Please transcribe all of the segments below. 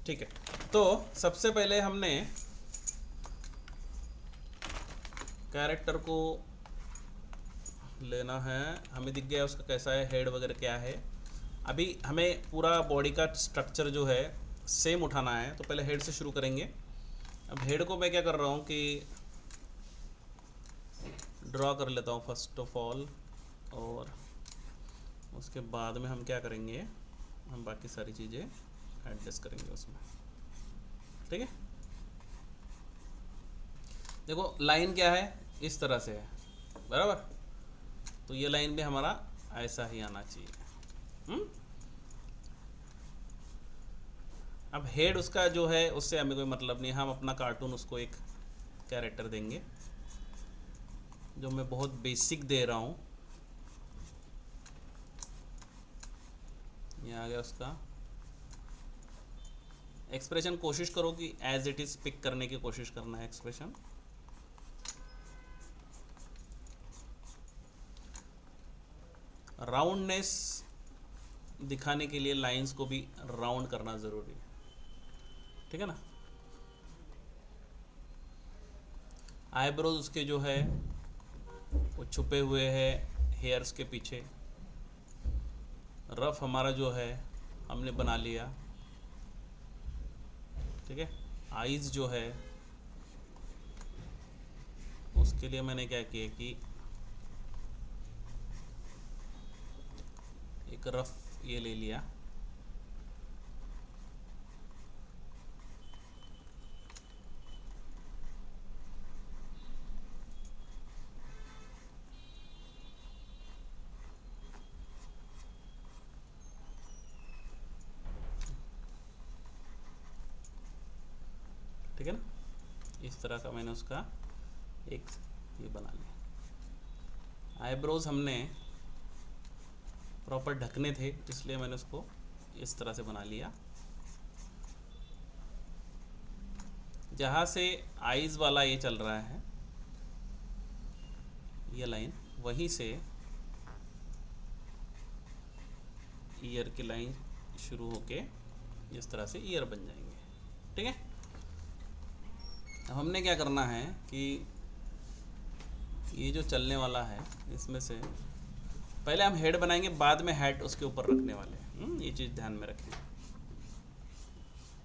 ठीक है, तो सबसे पहले हमने कैरेक्टर को लेना है, हमें दिख गया उसका कैसा है, हेड वगैरह क्या है। अभी हमें पूरा बॉडी का स्ट्रक्चर जो है सेम उठाना है, तो पहले हेड से शुरू करेंगे। अब हेड को मैं क्या कर रहा हूँ कि ड्रॉ कर लेता हूँ फर्स्ट ऑफ ऑल, और उसके बाद में हम क्या करेंगे, हम बाकी सारी चीज़ें एडजस्ट करेंगे उसमें। ठीक है, देखो लाइन क्या है, इस तरह से है बराबर, तो ये लाइन भी हमारा ऐसा ही आना चाहिए। अब हेड उसका जो है उससे हमें कोई मतलब नहीं, हम अपना कार्टून उसको एक कैरेक्टर देंगे जो मैं बहुत बेसिक दे रहा हूँ। ये आ गया उसका एक्सप्रेशन, कोशिश करो कि एज इट इज़ पिक करने की कोशिश करना है एक्सप्रेशन। राउंडनेस दिखाने के लिए लाइंस को भी राउंड करना ज़रूरी है, ठीक है ना। आईब्रोज उसके जो है वो छुपे हुए हैं हेयर्स के पीछे। रफ हमारा जो है हमने बना लिया, ठीक है। आईज जो है उसके लिए मैंने क्या किया कि एक रफ ये ले लिया, ठीक है ना। इस तरह का मैंने उसका एक ये बना लिया। आईब्रोज हमने प्रॉपर ढकने थे, इसलिए मैंने उसको इस तरह से बना लिया। जहाँ से आईज वाला ये चल रहा है ये लाइन, वहीं से ईयर की लाइन शुरू होके इस तरह से ईयर बन जाएंगे, ठीक है। अब हमने क्या करना है कि ये जो चलने वाला है इसमें से पहले हम हेड बनाएंगे, बाद में हेड उसके ऊपर रखने वाले हैं। ये चीज़ ध्यान में रखिए।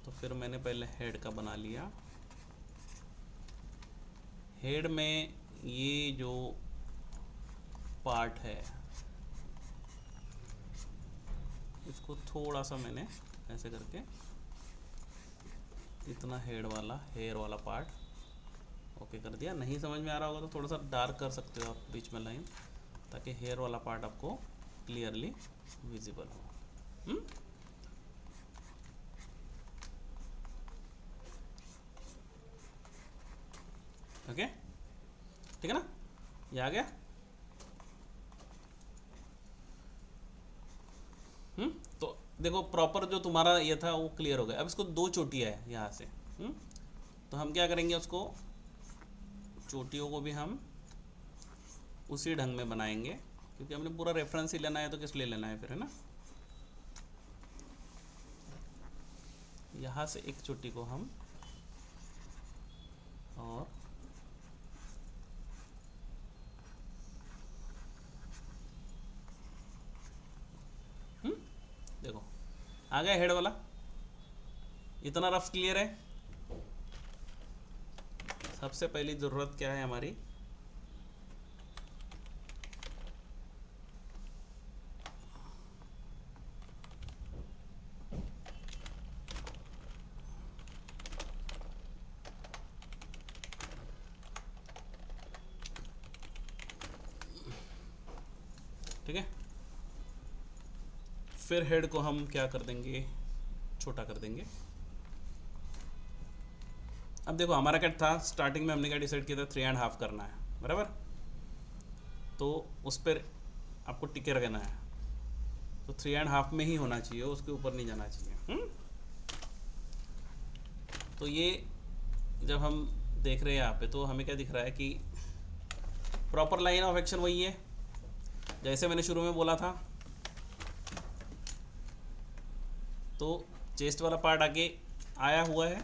तो फिर मैंने पहले हेड का बना लिया। हेड में ये जो पार्ट है इसको थोड़ा सा मैंने ऐसे करके इतना हेड वाला हेयर वाला पार्ट ओके कर दिया। नहीं समझ में आ रहा होगा तो थोड़ा सा डार्क कर सकते हो आप बीच में लाइन, ताकि हेयर वाला पार्ट आपको क्लियरली विजिबल हो। ओके, ठीक है ना, ये आ गया। तो देखो प्रॉपर जो तुम्हारा ये था वो क्लियर हो गया। अब इसको दो चोटियाँ है यहाँ से। तो हम क्या करेंगे, उसको चोटियों को भी हम उसी ढंग में बनाएंगे, क्योंकि हमने पूरा रेफरेंस ही लेना है तो किस लिए लेना है फिर, है ना। यहाँ से एक चोटी को हम और देखो आ गया हेड वाला। इतना रफ क्लियर है। सबसे पहली ज़रूरत क्या है हमारी, ठीक है। फिर हेड को हम क्या कर देंगे, छोटा कर देंगे। अब देखो हमारा क्या था, स्टार्टिंग में हमने क्या डिसाइड किया था, 3.5 करना है बराबर। तो उस पर आपको टिके रहना है, तो 3.5 में ही होना चाहिए, उसके ऊपर नहीं जाना चाहिए। तो ये जब हम देख रहे हैं यहाँ पे तो हमें क्या दिख रहा है कि प्रॉपर लाइन ऑफ एक्शन वही है जैसे मैंने शुरू में बोला था। तो चेस्ट वाला पार्ट आगे आया हुआ है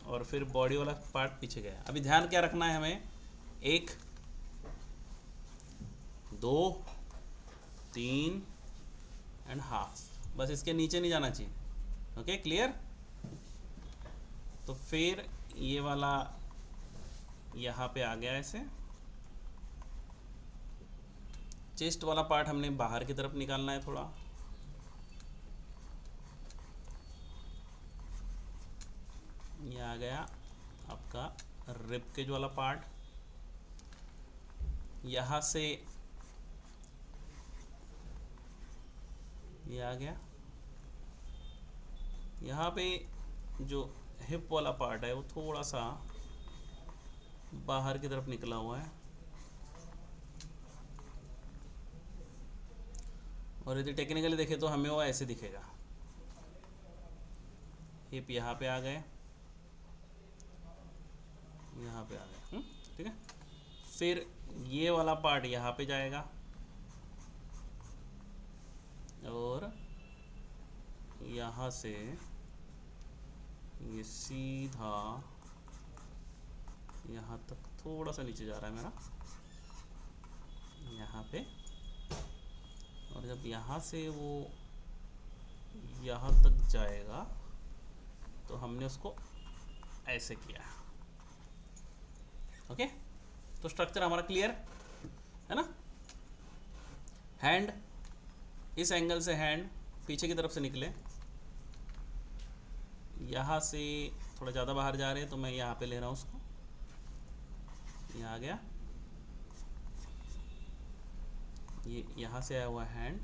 और फिर बॉडी वाला पार्ट पीछे गया। अभी ध्यान क्या रखना है हमें, 1 2 3 एंड हाफ, बस इसके नीचे नहीं जाना चाहिए। Okay clear. तो फिर ये वाला यहाँ पे आ गया ऐसे। चेस्ट वाला पार्ट हमने बाहर की तरफ निकालना है थोड़ा। ये आ गया आपका रिब केज वाला पार्ट। यहाँ से ये आ गया। यहाँ पे जो हिप वाला पार्ट है वो थोड़ा सा बाहर की तरफ निकला हुआ है, और यदि टेक्निकली देखें तो हमें वो ऐसे दिखेगा। हिप यहाँ पे आ गए, यहाँ पे आ गए, ठीक है। फिर ये वाला पार्ट यहाँ पे जाएगा और यहाँ से ये सीधा यहाँ तक थोड़ा सा नीचे जा रहा है मेरा, यहाँ पे। और जब यहाँ से वो यहाँ तक जाएगा तो हमने उसको ऐसे किया। ओके, तो स्ट्रक्चर हमारा क्लियर है ना। हैंड, इस एंगल से हैंड पीछे की तरफ से निकले, यहाँ से थोड़ा ज़्यादा बाहर जा रहे हैं तो मैं यहाँ पे ले रहा हूँ उसको, यहाँ आ गया। ये यहाँ से आया हुआ हैंड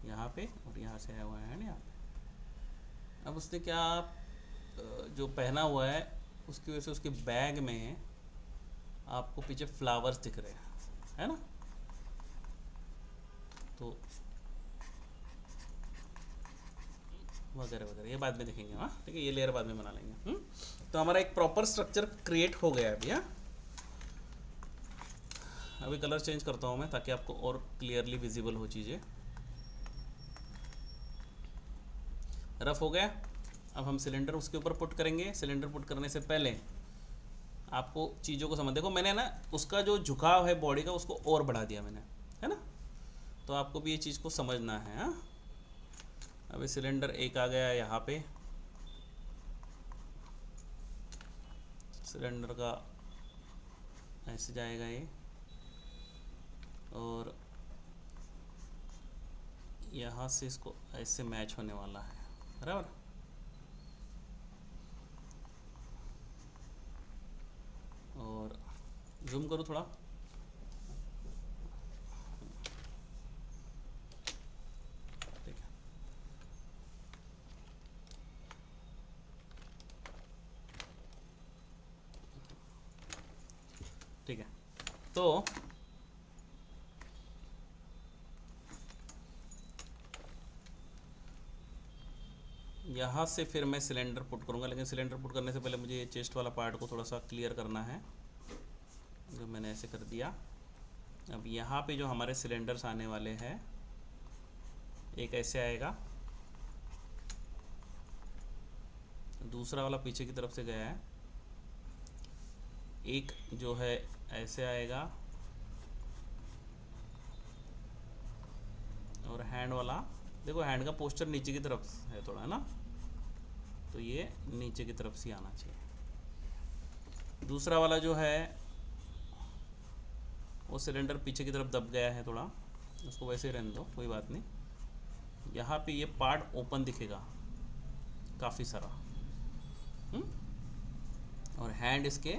यहाँ पे, और यहाँ से आया हुआ हैंड यहाँ पे। अब उसने क्या जो पहना हुआ है उसकी वजह से उसके बैग में आपको पीछे फ्लावर्स दिख रहे हैं, है ना। तो वगैरह वगैरह ये बाद में देखेंगे, हाँ ठीक है, ये लेयर बाद में बना लेंगे। तो हमारा एक प्रॉपर स्ट्रक्चर क्रिएट हो गया अभी। हाँ, अभी कलर चेंज करता हूँ मैं ताकि आपको और क्लियरली विजिबल हो चीज़ें। रफ हो गया। अब हम सिलेंडर उसके ऊपर पुट करेंगे। सिलेंडर पुट करने से पहले आपको चीज़ों को समझ, देखो मैंने ना उसका जो झुकाव है बॉडी का उसको और बढ़ा दिया मैंने, है ना। तो आपको भी ये चीज़ को समझना है। हाँ, अभी सिलेंडर एक आ गया यहाँ पे, सिलेंडर का ऐसे जाएगा ये, और यहाँ से इसको ऐसे मैच होने वाला है, बराबर। और जूम करो थोड़ा, ठीक है। ठीक है, तो यहाँ से फिर मैं सिलेंडर पुट करूँगा, लेकिन सिलेंडर पुट करने से पहले मुझे ये चेस्ट वाला पार्ट को थोड़ा सा क्लियर करना है, जो मैंने ऐसे कर दिया। अब यहाँ पे जो हमारे सिलेंडर्स आने वाले हैं, एक ऐसे आएगा, दूसरा वाला पीछे की तरफ से गया है, एक जो है ऐसे आएगा, और हैंड वाला देखो, हैंड का पोस्चर नीचे की तरफ है थोड़ा, है ना, तो ये नीचे की तरफ से आना चाहिए। दूसरा वाला जो है वो सिलेंडर पीछे की तरफ दब गया है थोड़ा, उसको वैसे ही रहने दो, कोई बात नहीं। यहाँ पे ये पार्ट ओपन दिखेगा काफ़ी सारा, और हैंड इसके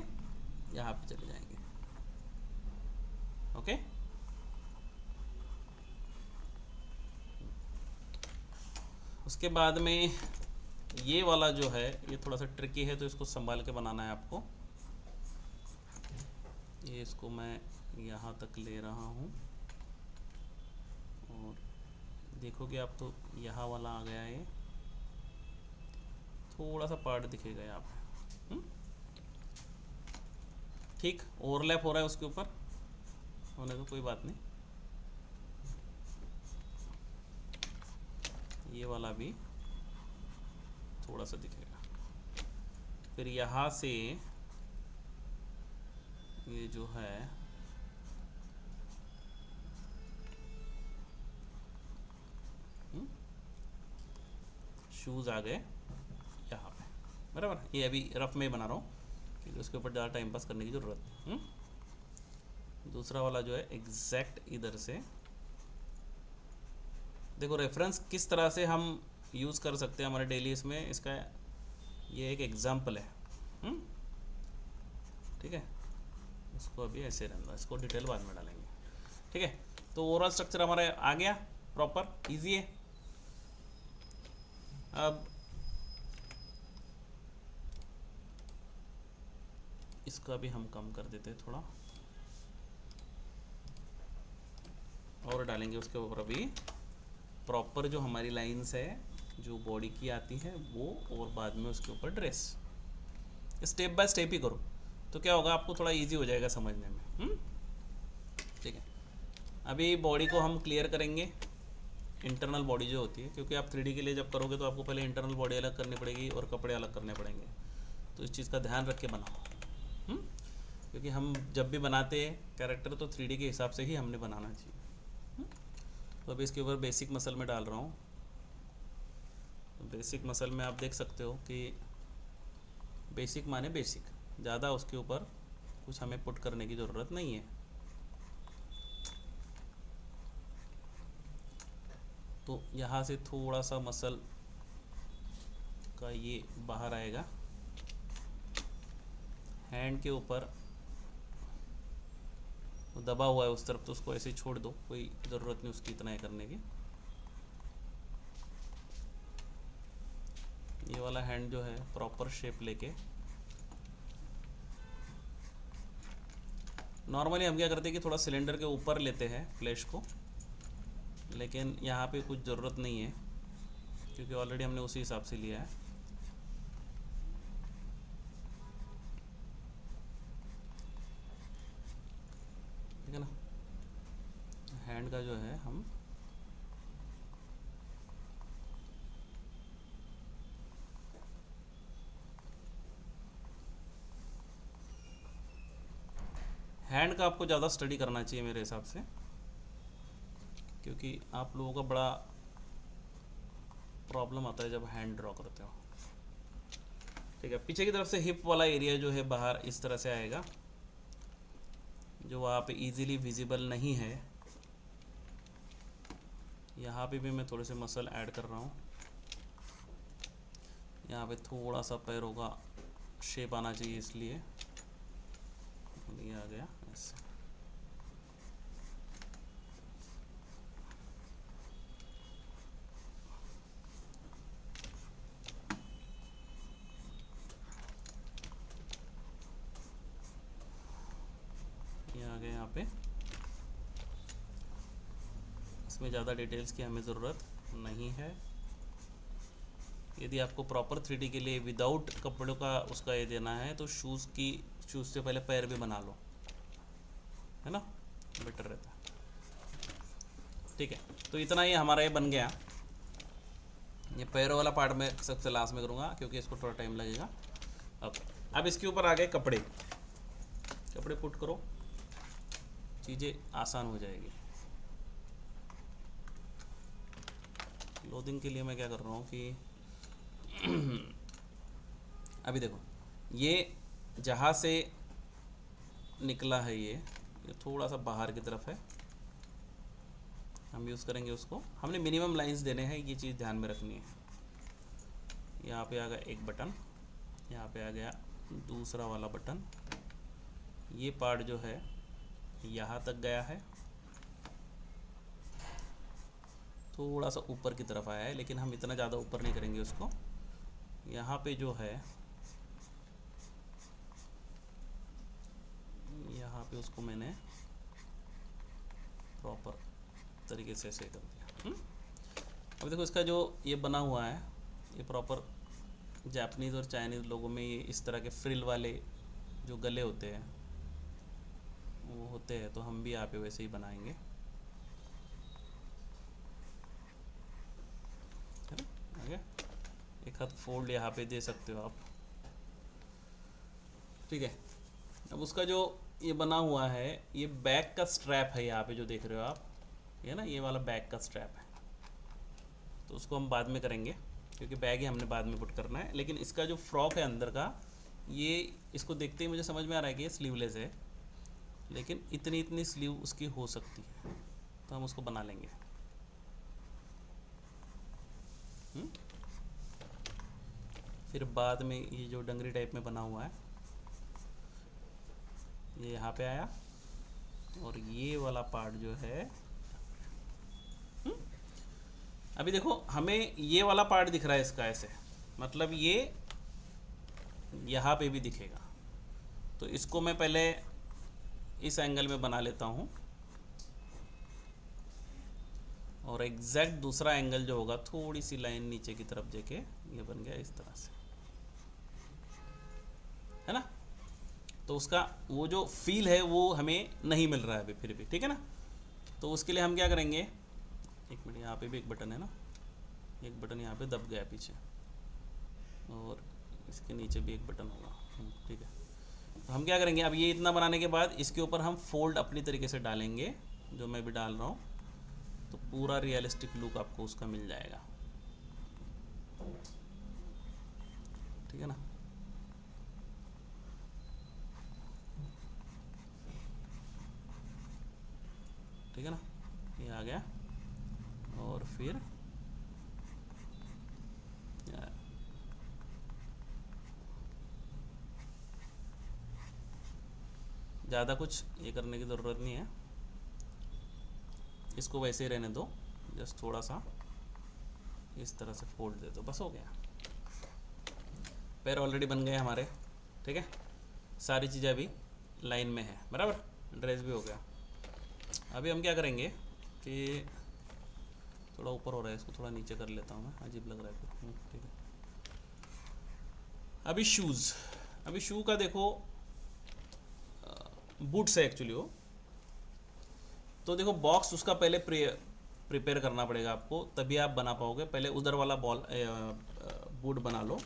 यहाँ पे चले जाएंगे। ओके, उसके बाद में ये वाला जो है ये थोड़ा सा ट्रिकी है, तो इसको संभाल के बनाना है आपको। ये इसको मैं यहाँ तक ले रहा हूँ, और देखोगे आप तो यहाँ वाला आ गया, ये थोड़ा सा पार्ट दिखेगा यहाँ पे, ठीक, ओवरलैप हो रहा है उसके ऊपर, होने को कोई बात नहीं। ये वाला भी थोड़ा सा दिखेगा, फिर यहाँ से ये जो है शूज़ आ गए यहाँ पे, बराबर। ये अभी रफ में बना रहा हूँ क्योंकि उसके ऊपर ज़्यादा टाइम पास करने की ज़रूरत है। दूसरा वाला जो है एग्जैक्ट इधर से देखो, रेफरेंस किस तरह से हम यूज़ कर सकते हैं हमारे डेली इसमें, इसका ये एक एग्जाम्पल है। ठीक है, इसको अभी ऐसे रहना, इसको डिटेल बाद में डालेंगे। ठीक है, तो ओवरऑल स्ट्रक्चर हमारा आ गया प्रॉपर, इजी है। अब इसका भी हम कम कर देते हैं थोड़ा, और डालेंगे उसके ऊपर अभी प्रॉपर जो हमारी लाइंस है जो बॉडी की आती है वो, और बाद में उसके ऊपर ड्रेस। स्टेप बाय स्टेप ही करो तो क्या होगा, आपको थोड़ा इजी हो जाएगा समझने में। ठीक है, अभी बॉडी को हम क्लियर करेंगे, इंटरनल बॉडी जो होती है, क्योंकि आप 3D के लिए जब करोगे तो आपको पहले इंटरनल बॉडी अलग करनी पड़ेगी और कपड़े अलग करने पड़ेंगे, तो इस चीज़ का ध्यान रख के बनाओ। क्योंकि हम जब भी बनाते हैं कैरेक्टर तो 3D के हिसाब से ही हमने बनाना चाहिए। तो अभी इसके ऊपर बेसिक मसल में डाल रहा हूँ। बेसिक मसल में आप देख सकते हो कि बेसिक माने बेसिक, ज़्यादा उसके ऊपर कुछ हमें पुट करने की ज़रूरत नहीं है। तो यहाँ से थोड़ा सा मसल का ये बाहर आएगा, हैंड के ऊपर दबा हुआ है उस तरफ तो उसको ऐसे ही छोड़ दो, कोई ज़रूरत नहीं उसकी इतना ही करने की। ये वाला हैंड जो है प्रॉपर शेप लेके, नॉर्मली हम क्या करते हैं कि थोड़ा सिलेंडर के ऊपर लेते हैं फ्लैश को, लेकिन यहाँ पे कुछ ज़रूरत नहीं है क्योंकि ऑलरेडी हमने उसी हिसाब से लिया है। ठीक है ना, हैंड का जो है हम हैंड का आपको ज़्यादा स्टडी करना चाहिए मेरे हिसाब से, क्योंकि आप लोगों का बड़ा प्रॉब्लम आता है जब हैंड ड्रॉ करते हो। ठीक है, पीछे की तरफ से हिप वाला एरिया जो है बाहर इस तरह से आएगा, जो वहाँ पे इजीली विजिबल नहीं है। यहाँ पे भी मैं थोड़े से मसल ऐड कर रहा हूँ। यहाँ पे थोड़ा सा पैरों का शेप आना चाहिए, इसलिए ये आ गया ऐसे। ये आ गया यहाँ पे, इसमें ज़्यादा डिटेल्स की हमें ज़रूरत नहीं है। यदि आपको प्रॉपर 3D के लिए विदाउट कपड़ों का उसका ये देना है तो शूज़ से पहले पैर भी बना लो, है ना, बेटर रहता है। ठीक है, तो इतना ही हमारा ये बन गया। ये पैरों वाला पार्ट मैं सबसे लास्ट में करूँगा क्योंकि इसको थोड़ा टाइम लगेगा। अब इसके ऊपर आ गए कपड़े। कपड़े पुट करो, चीज़ें आसान हो जाएगी। क्लोथिंग के लिए मैं क्या कर रहा हूँ कि अभी देखो, ये जहाँ से निकला है ये थोड़ा सा बाहर की तरफ है, हम यूज़ करेंगे उसको। हमने मिनिमम लाइंस देने हैं, ये चीज़ ध्यान में रखनी है। यहाँ पे आ गया एक बटन, यहाँ पे आ गया दूसरा वाला बटन। ये पार्ट जो है यहाँ तक गया है, थोड़ा सा ऊपर की तरफ आया है, लेकिन हम इतना ज़्यादा ऊपर नहीं करेंगे उसको। यहाँ पे जो है, यहाँ पे उसको मैंने प्रॉपर तरीके से ऐसे कर दिया। अब देखो इसका जो ये बना हुआ है, ये प्रॉपर जापानीज़ और चाइनीज़ लोगों में ये इस तरह के फ्रिल वाले जो गले होते हैं वो होते हैं, तो हम भी यहाँ पे वैसे ही बनाएंगे, है ना। आगे एक हाथ फोल्ड यहाँ पे दे सकते हो आप, ठीक है। अब उसका जो ये बना हुआ है, ये बैक का स्ट्रैप है, यहाँ पे जो देख रहे हो आप, ये ना, ये वाला बैक का स्ट्रैप है। तो उसको हम बाद में करेंगे, क्योंकि बैग ही हमने बाद में पुट करना है। लेकिन इसका जो फ्रॉक है अंदर का, ये इसको देखते ही मुझे समझ में आ रहा है कि ये स्लीवलेस है, लेकिन इतनी इतनी स्लीव उसकी हो सकती है, तो हम उसको बना लेंगे। फिर बाद में ये जो डंगरी टाइप में बना हुआ है, ये यहाँ पे आया, और ये वाला पार्ट जो है, अभी देखो हमें ये वाला पार्ट दिख रहा है इसका ऐसे, मतलब ये यहाँ पे भी दिखेगा। तो इसको मैं पहले इस एंगल में बना लेता हूँ, और एग्जैक्ट दूसरा एंगल जो होगा, थोड़ी सी लाइन नीचे की तरफ जाके ये बन गया इस तरह से, है ना। तो उसका वो जो फील है वो हमें नहीं मिल रहा है अभी, फिर भी ठीक है ना। तो उसके लिए हम क्या करेंगे, एक मिनट, यहाँ पे भी एक बटन है ना, एक बटन यहाँ पे दब गया पीछे, और इसके नीचे भी एक बटन होगा, ठीक है। तो हम क्या करेंगे, अब ये इतना बनाने के बाद इसके ऊपर हम फोल्ड अपनी तरीके से डालेंगे, जो मैं भी डाल रहा हूँ, तो पूरा रियलिस्टिक लुक आपको उसका मिल जाएगा, ठीक है ना। ठीक है ना, ये आ गया। और फिर ज़्यादा कुछ ये करने की ज़रूरत नहीं है, इसको वैसे ही रहने दो, जस्ट थोड़ा सा इस तरह से फोल्ड दे दो, बस हो गया। पैर ऑलरेडी बन गए हमारे, ठीक है। सारी चीज़ें अभी लाइन में है, बराबर, ड्रेस भी हो गया। अभी हम क्या करेंगे कि थोड़ा ऊपर हो रहा है, इसको थोड़ा नीचे कर लेता हूँ मैं, अजीब लग रहा है फिर, ठीक है। अभी शूज़, अभी शू का देखो, बूट्स है एक्चुअली वो, तो देखो बॉक्स उसका पहले प्रिपेयर करना पड़ेगा आपको, तभी आप बना पाओगे। पहले उधर वाला बूट बना लो।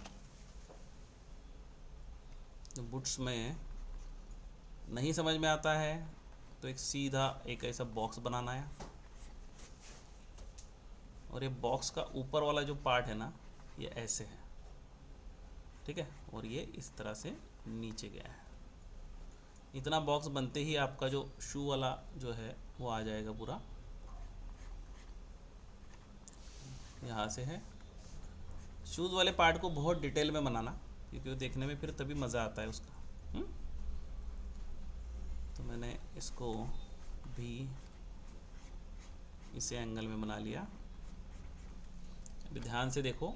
तो बूट्स में नहीं समझ में आता है तो एक सीधा एक ऐसा बॉक्स बनाना है, और ये बॉक्स का ऊपर वाला जो पार्ट है ना, ये ऐसे है, ठीक है, और ये इस तरह से नीचे गया है। इतना बॉक्स बनते ही आपका जो शू वाला जो है वो आ जाएगा पूरा, यहाँ से है। शूज़ वाले पार्ट को बहुत डिटेल में बनाना, क्योंकि वो देखने में फिर तभी मज़ा आता है उसका। तो मैंने इसको भी इसी एंगल में बना लिया। अभी ध्यान से देखो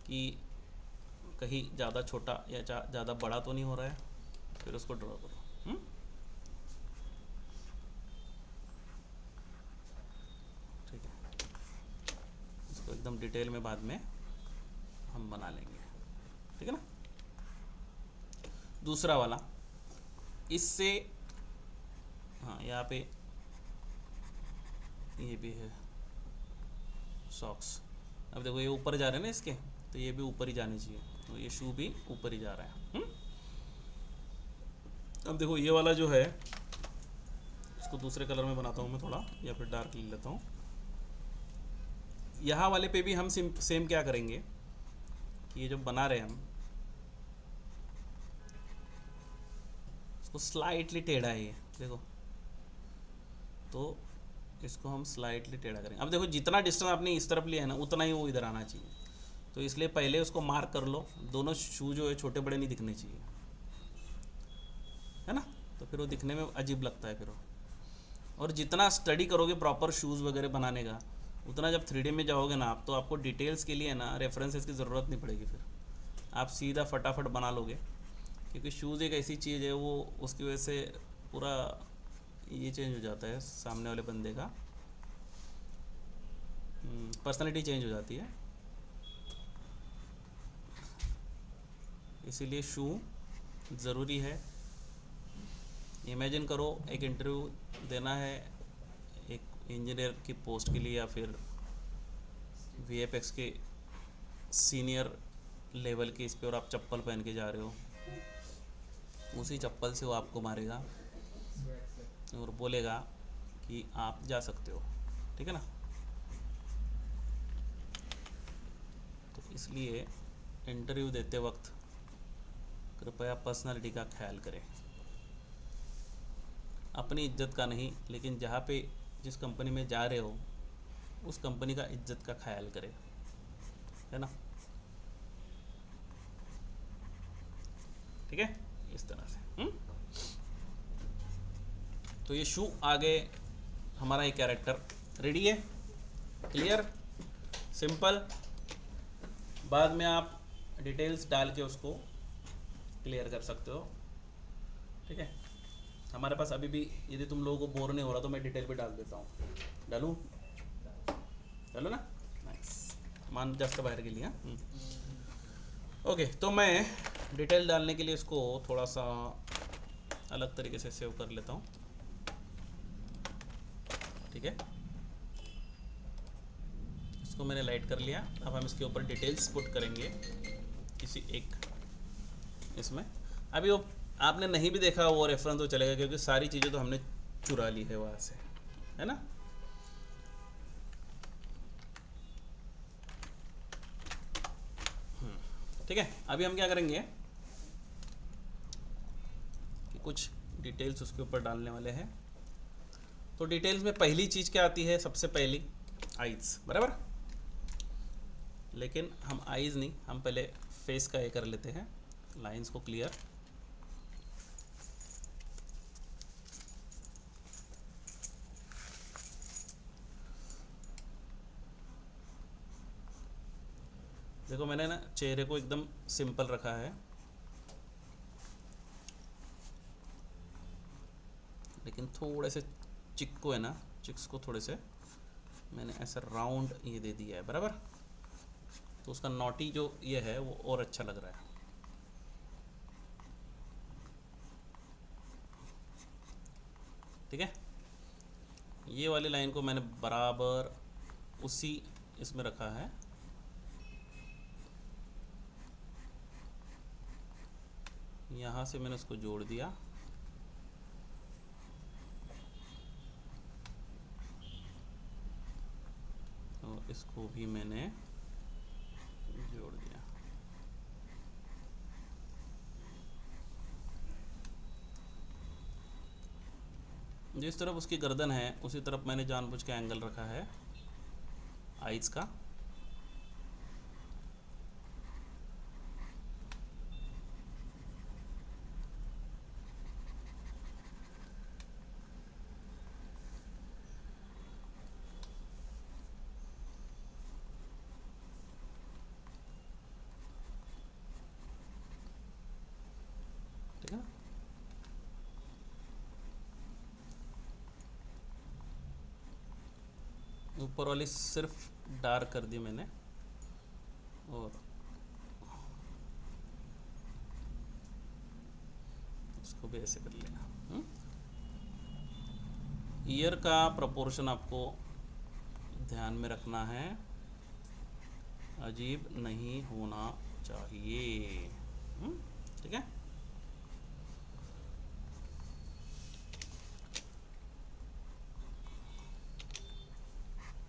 कि कहीं ज़्यादा छोटा या ज़्यादा बड़ा तो नहीं हो रहा है, फिर उसको ड्रॉ करो। ठीक है, इसको एकदम डिटेल में बाद में हम बना लेंगे, ठीक है ना। दूसरा वाला इससे, हाँ यहाँ पे ये भी है सॉक्स। अब देखो ये ऊपर जा रहे हैं ना इसके, तो ये भी ऊपर ही जाने चाहिए, तो ये शू भी ऊपर ही जा रहा है। अब देखो ये वाला जो है, इसको दूसरे कलर में बनाता हूँ मैं थोड़ा, या फिर डार्क ले लेता हूँ। यहाँ वाले पे भी हम सेम क्या करेंगे कि ये जो बना रहे हैं हम, इसको स्लाइटली टेढ़ा है ये देखो, तो इसको हम स्लाइटली टेढ़ा करेंगे। अब देखो जितना डिस्टेंस आपने इस तरफ लिया है ना, उतना ही वो इधर आना चाहिए, तो इसलिए पहले उसको मार्क कर लो। दोनों शू जो है छोटे बड़े नहीं दिखने चाहिए, है ना, तो फिर वो दिखने में अजीब लगता है फिर वो। और जितना स्टडी करोगे प्रॉपर शूज़ वगैरह बनाने का, उतना जब 3D में जाओगे ना आप, तो आपको डिटेल्स के लिए ना रेफरेंसेस की ज़रूरत नहीं पड़ेगी, फिर आप सीधा फटाफट बना लोगे। क्योंकि शूज़ एक ऐसी चीज़ है, वो उसकी वजह से पूरा ये चेंज हो जाता है, सामने वाले बंदे का पर्सनालिटी चेंज हो जाती है। इसीलिए शू ज़रूरी है। इमेजिन करो एक इंटरव्यू देना है एक इंजीनियर की पोस्ट के लिए, या फिर VFX के सीनियर लेवल के इस पे, और आप चप्पल पहन के जा रहे हो, उसी चप्पल से वो आपको मारेगा और बोलेगा कि आप जा सकते हो, ठीक है ना। तो इसलिए इंटरव्यू देते वक्त कृपया पर्सनालिटी का ख्याल करें, अपनी इज्जत का नहीं, लेकिन जहाँ पे जिस कंपनी में जा रहे हो उस कंपनी का इज्जत का ख्याल करें, है ना। ठीक है, इस तरह से। तो ये शू आगे हमारा ये कैरेक्टर रेडी है, क्लियर, सिंपल। बाद में आप डिटेल्स डाल के उसको क्लियर कर सकते हो, ठीक है। हमारे पास अभी भी, यदि तुम लोगों को बोर नहीं हो रहा तो मैं डिटेल भी डाल देता हूँ। डालूँ? डालो ना, नाइस। मान जस्ट बाहर के लिए। ओके, तो मैं डिटेल डालने के लिए इसको थोड़ा सा अलग तरीके से सेव कर लेता हूँ, ठीक है। इसको मैंने लाइट कर लिया। अब हम इसके ऊपर डिटेल्स पुट करेंगे किसी एक इसमें। अभी वो आपने नहीं भी देखा वो रेफरेंस तो चलेगा, क्योंकि सारी चीज़ें तो हमने चुरा ली है वहाँ से, है ना। ठीक है, अभी हम क्या करेंगे कि कुछ डिटेल्स उसके ऊपर डालने वाले हैं। तो डिटेल्स में पहली चीज़ क्या आती है, सबसे पहली आइज़, बराबर। लेकिन हम आइज़ नहीं, हम पहले फेस का ये कर लेते हैं, लाइंस को क्लियर। देखो मैंने ना चेहरे को एकदम सिंपल रखा है, लेकिन थोड़े से चिक को है ना, चिक्स को थोड़े से मैंने ऐसा राउंड ये दे दिया है, बराबर। तो उसका नॉटी जो ये है वो और अच्छा लग रहा है। ठीक है, ये वाली लाइन को मैंने बराबर उसी इसमें रखा है। यहाँ से मैंने उसको जोड़ दिया, और इसको भी मैंने जोड़ दिया। जिस तरफ उसकी गर्दन है उसी तरफ मैंने जानबूझ के एंगल रखा है आइज़ का। ठीक है ना, ऊपर वाली सिर्फ डार्क कर दी मैंने, और इसको भी ऐसे कर लिया। ईयर का प्रोपोर्शन आपको ध्यान में रखना है, अजीब नहीं होना चाहिए। ठीक है,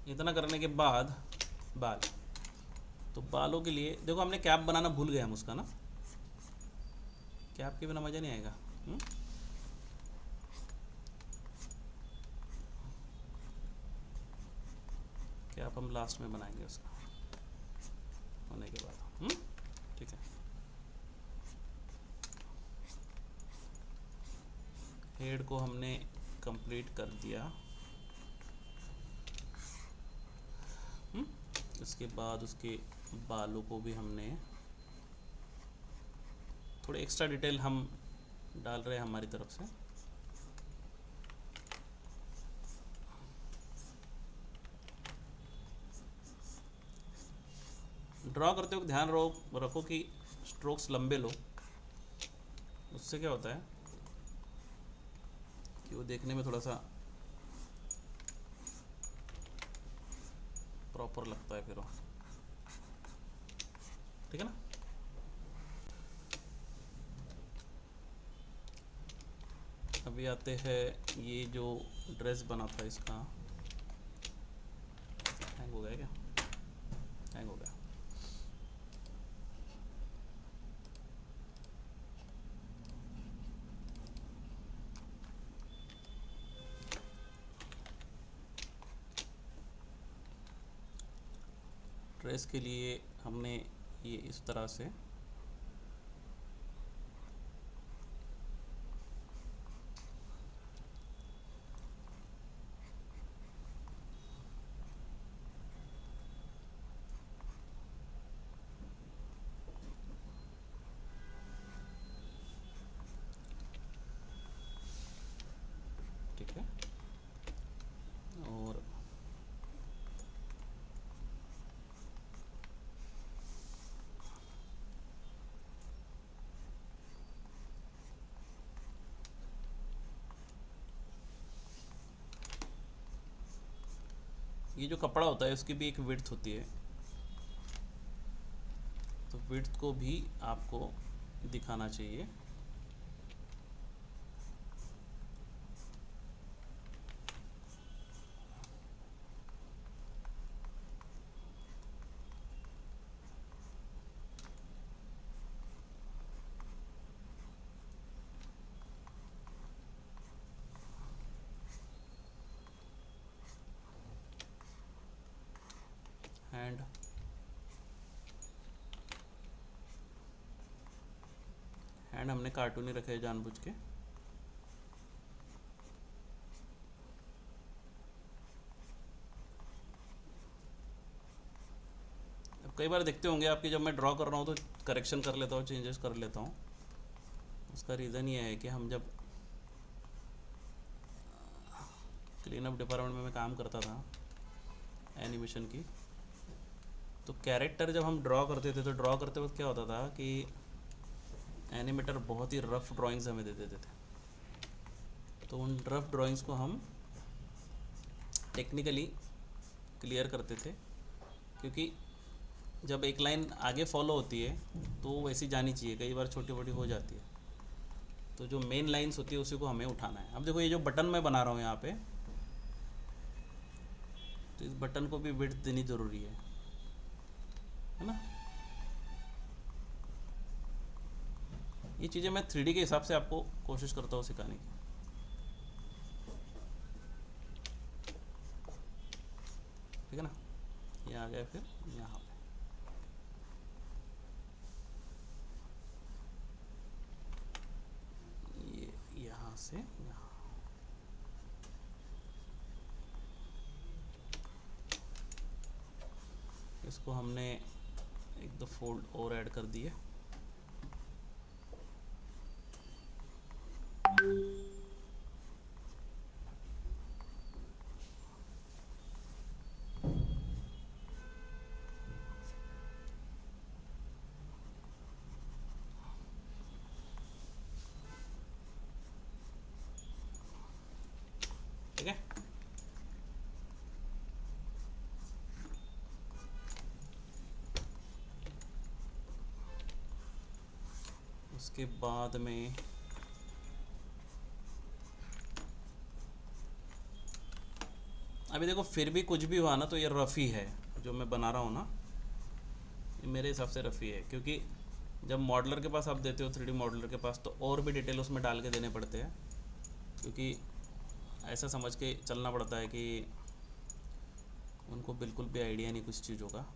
इतना करने के बाद बाल, तो बालों के लिए देखो हमने कैप बनाना भूल गए हम उसका ना, कैप के बिना मज़ा नहीं आएगा। कैप हम लास्ट में बनाएंगे उसका होने के बाद। ठीक है, हेड को हमने कंप्लीट कर दिया। इसके बाद उसके बालों को भी हमने थोड़े एक्स्ट्रा डिटेल हम डाल रहे हैं हमारी तरफ से। ड्रॉ करते वक्त ध्यान रखो कि स्ट्रोक्स लंबे लो, उससे क्या होता है कि वो देखने में थोड़ा सा प्रॉपर लगता है फिर वो, ठीक है ना। अभी आते हैं, ये जो ड्रेस बना था इसका हैंग हो गया क्या? हैंग हो गया। ड्रेस के लिए हमने ये इस तरह से ठीक है। और ये जो कपड़ा होता है उसकी भी एक विड्थ होती है, तो विड्थ को भी आपको दिखाना चाहिए। हैंड हैंड हमने कार्टूनी रखे हैं जानबूझ के। अब कई बार देखते होंगे आपकी, जब मैं ड्रॉ कर रहा हूँ तो करेक्शन कर लेता हूँ, चेंजेस कर लेता हूँ। उसका रीज़न ये है कि हम जब क्लीन अप डिपार्टमेंट में मैं काम करता था एनिमेशन की, तो कैरेक्टर जब हम ड्रॉ करते थे तो ड्रॉ करते वक्त क्या होता था कि एनिमेटर बहुत ही रफ़ ड्राइंग्स हमें दे देते थे। तो उन रफ़ ड्राइंग्स को हम टेक्निकली क्लियर करते थे, क्योंकि जब एक लाइन आगे फॉलो होती है तो वैसी जानी चाहिए, कई बार छोटी बड़ी हो जाती है। तो जो मेन लाइंस होती है उसी को हमें उठाना है। अब देखो ये जो बटन मैं बना रहा हूँ यहाँ पे, तो इस बटन को भी विड्थ देनी ज़रूरी है ना। ये चीज़ें मैं 3D के हिसाब से आपको कोशिश करता हूँ सिखाने की। ठीक है ना, ये आ गया फिर यहाँ पे। ये यहाँ से यहाँ, इसको हमने एक दो फोल्ड और ऐड कर दिए। ठीक है, उसके बाद में अभी देखो फिर भी कुछ भी हुआ ना तो ये रफ़ ही है जो मैं बना रहा हूँ ना, ये मेरे हिसाब से रफ़ ही है। क्योंकि जब मॉडलर के पास आप देते हो 3D मॉडलर के पास, तो और भी डिटेल उसमें डाल के देने पड़ते हैं, क्योंकि ऐसा समझ के चलना पड़ता है कि उनको बिल्कुल भी आइडिया नहीं कुछ चीज़ों का,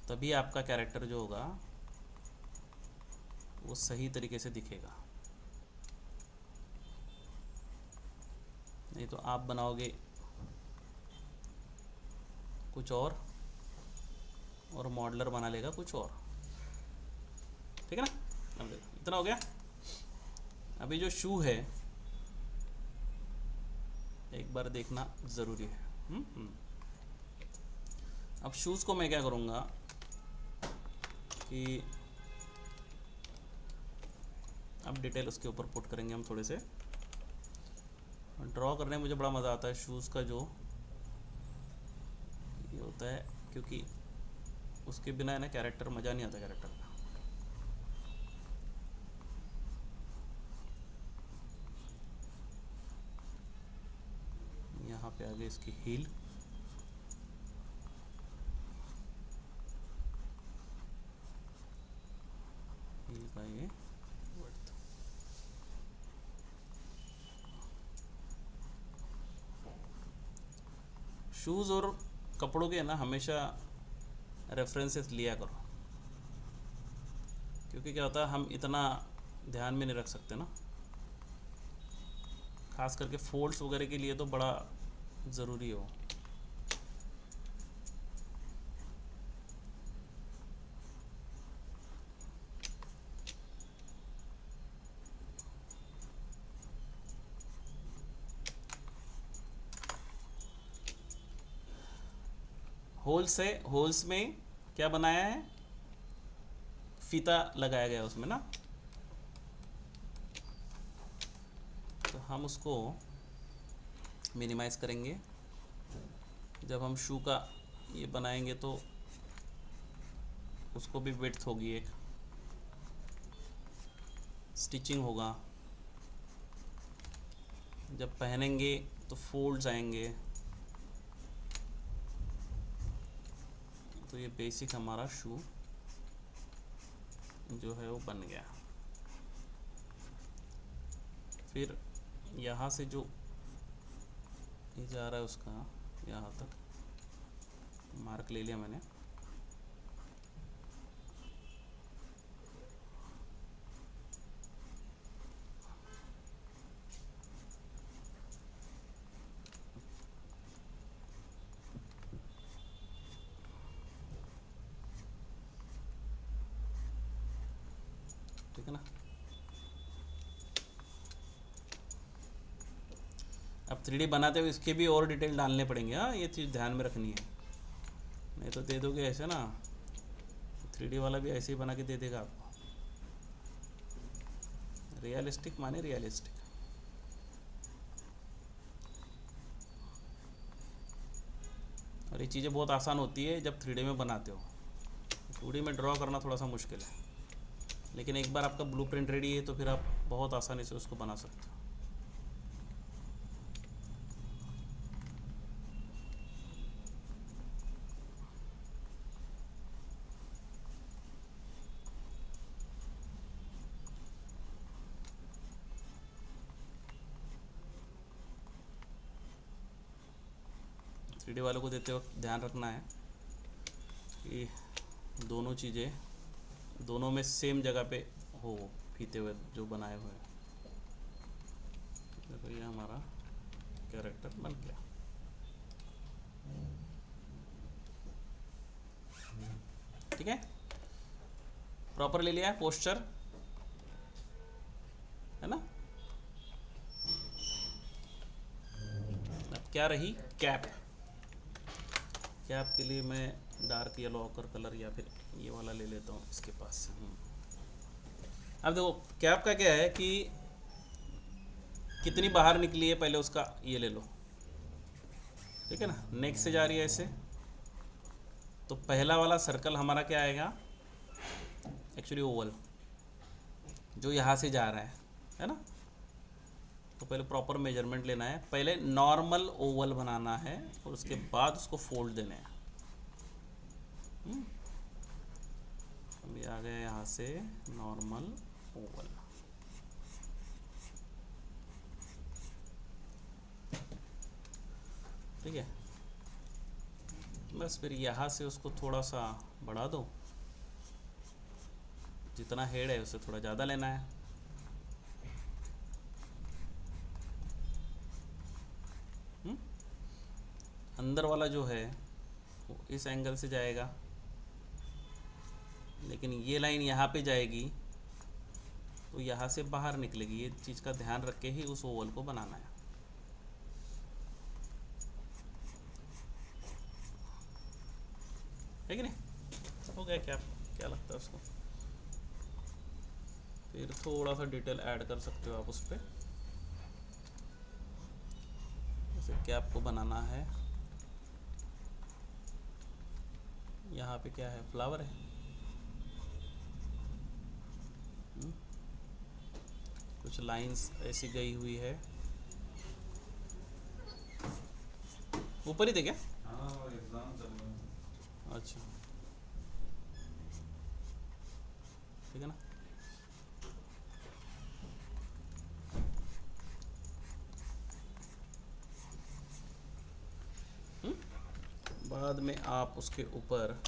तभी आपका कैरेक्टर जो होगा वो सही तरीके से दिखेगा। नहीं तो आप बनाओगे कुछ और मॉडलर बना लेगा कुछ और। ठीक है ना, अब देखो इतना हो गया। अभी जो शू है एक बार देखना ज़रूरी है। अब शूज़ को मैं क्या करूँगा कि अब डिटेल उसके ऊपर पुट करेंगे हम थोड़े से। ड्रॉ करने में मुझे बड़ा मज़ा आता है शूज़ का, जो ये होता है, क्योंकि उसके बिना है ना कैरेक्टर मज़ा नहीं आता कैरेक्टर का। पे आ गई इसकी हील। हील का ये width। शूज़ और कपड़ों के ना हमेशा रेफरेंसेस लिया करो, क्योंकि क्या होता है हम इतना ध्यान में नहीं रख सकते ना, खास करके फोल्ड्स वगैरह के लिए तो बड़ा ज़रूरी हो। होल्स में क्या बनाया है, फीता लगाया गया उसमें ना, तो हम उसको मिनिमाइज करेंगे। जब हम शू का ये बनाएंगे तो उसको भी विड्थ होगी, एक स्टिचिंग होगा, जब पहनेंगे तो फोल्ड्स आएंगे। तो ये बेसिक हमारा शू जो है वो बन गया। फिर यहाँ से जो ये जा रहा है उसका यहाँ तक मार्क ले लिया मैंने। ठीक है ना। अब 3D बनाते हुए इसके भी और डिटेल डालने पड़ेंगे। हाँ, ये चीज़ ध्यान में रखनी है, नहीं तो दे दोगे ऐसे ना, 3D वाला भी ऐसे ही बना के दे देगा आपको। रियलिस्टिक माने रियलिस्टिक। और ये चीज़ें बहुत आसान होती है जब 3D में बनाते हो। 2D में ड्रॉ करना थोड़ा सा मुश्किल है, लेकिन एक बार आपका ब्लूप्रिंट रेडी है तो फिर आप बहुत आसानी से उसको बना सकते हो। थ्री डी वालों को देते वक्त ध्यान रखना है कि दोनों चीज़ें दोनों में सेम जगह पे हो, फीते हुए जो बनाए हुए हैं। देखो ये हमारा कैरेक्टर बन गया। ठीक है, प्रॉपर ले लिया है पोस्चर, है ना। अब क्या रही कैप। कैप के लिए मैं डार्क येलो ऑकर कलर या फिर ये वाला ले लेता हूँ इसके पास से। अब देखो कैप का क्या है कि कितनी बाहर निकली है पहले उसका ये ले लो। ठीक है ना, नेक से जा रही है ऐसे, तो पहला वाला सर्कल हमारा क्या आएगा, एक्चुअली ओवल जो यहाँ से जा रहा है ना। तो पहले प्रॉपर मेजरमेंट लेना है, पहले नॉर्मल ओवल बनाना है और उसके बाद उसको फोल्ड देना है। हम ये आ गए यहाँ से नॉर्मल ओवल। ठीक है, बस फिर यहाँ से उसको थोड़ा सा बढ़ा दो, जितना हेड है उससे थोड़ा ज़्यादा लेना है। अंदर वाला जो है वो इस एंगल से जाएगा, लेकिन ये लाइन यहाँ पे जाएगी तो यहाँ से बाहर निकलेगी। ये चीज़ का ध्यान रख के ही उस ओवल को बनाना है। है कि नहीं, हो गया क्या, क्या लगता है उसको। फिर थोड़ा सा डिटेल ऐड कर सकते हो आप उस पर, जैसे कैप को बनाना है। यहाँ पे क्या है, फ्लावर है। कुछ लाइंस ऐसी गई हुई है, ऊपर ही थे क्या? हाँ वो एग्जाम चल रहा है। अच्छा ठीक है ना। बाद में आप उसके ऊपर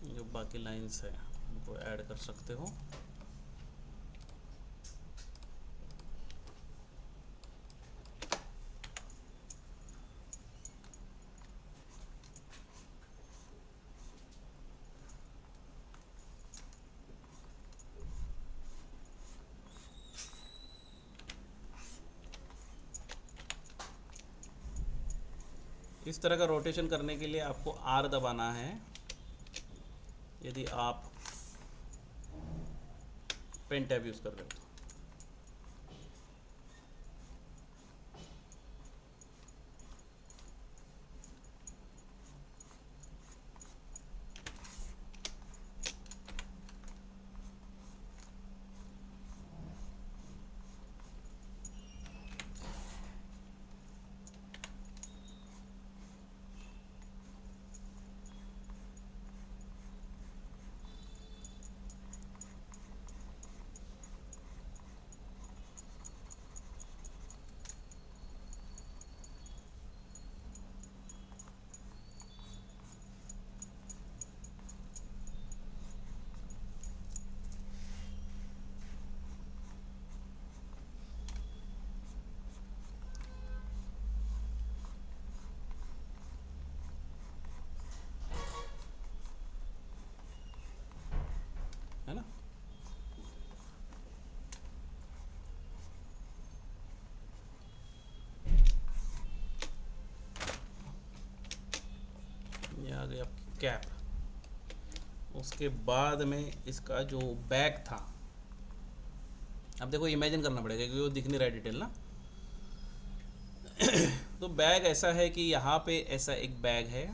जो बाकी लाइंस है उनको ऐड कर सकते हो। इस तरह का रोटेशन करने के लिए आपको आर दबाना है यदि आप पेन टैब यूज़ कर रहे हो तो। है ना। ये आ गई आपकी कैप। उसके बाद में इसका जो बैग था, अब देखो इमेजिन करना पड़ेगा क्योंकि वो दिख नहीं रहा है डिटेल ना। तो बैग ऐसा है कि यहाँ पे ऐसा एक बैग है,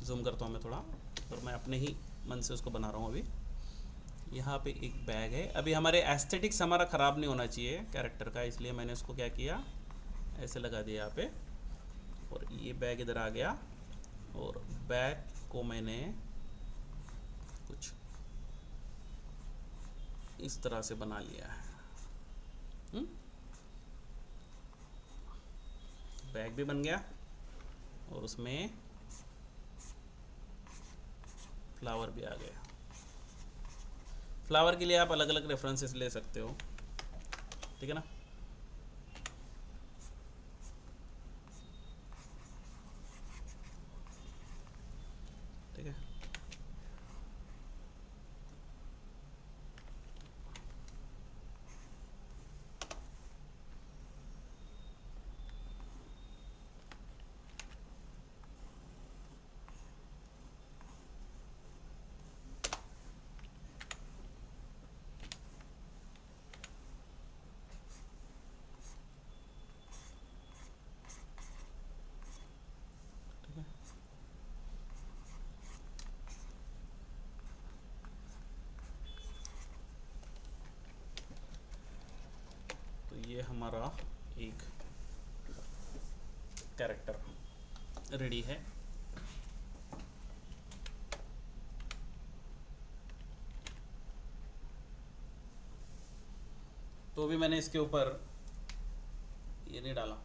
जूम करता हूँ मैं थोड़ा, और मैं अपने ही मन से उसको बना रहा हूँ अभी। यहाँ पे एक बैग है। अभी हमारे एस्थेटिक्स हमारा ख़राब नहीं होना चाहिए कैरेक्टर का, इसलिए मैंने उसको क्या किया, ऐसे लगा दिया यहाँ पे, और ये बैग इधर आ गया, और बैग को मैंने कुछ इस तरह से बना लिया है। बैग भी बन गया और उसमें फ्लावर भी आ गया। फ्लावर के लिए आप अलग अलग रेफरेंसेस ले सकते हो, ठीक है ना। ठीक है, तो ये हमारा एक कैरेक्टर रेडी है। तो भी मैंने इसके ऊपर ये नहीं डाला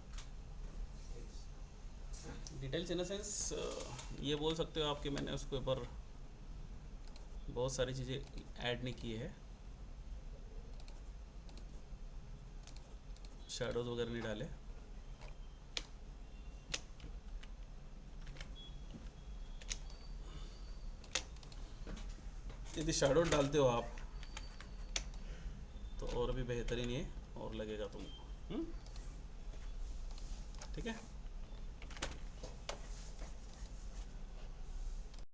डिटेल्स, इन सेंस ये बोल सकते हो आप कि मैंने उसके ऊपर बहुत सारी चीज़ें ऐड नहीं की है, शैडोज वगैरह नहीं डाले। यदि शैडो डालते हो आप तो और भी बेहतरीन ये और लगेगा तुमको। ठीक है।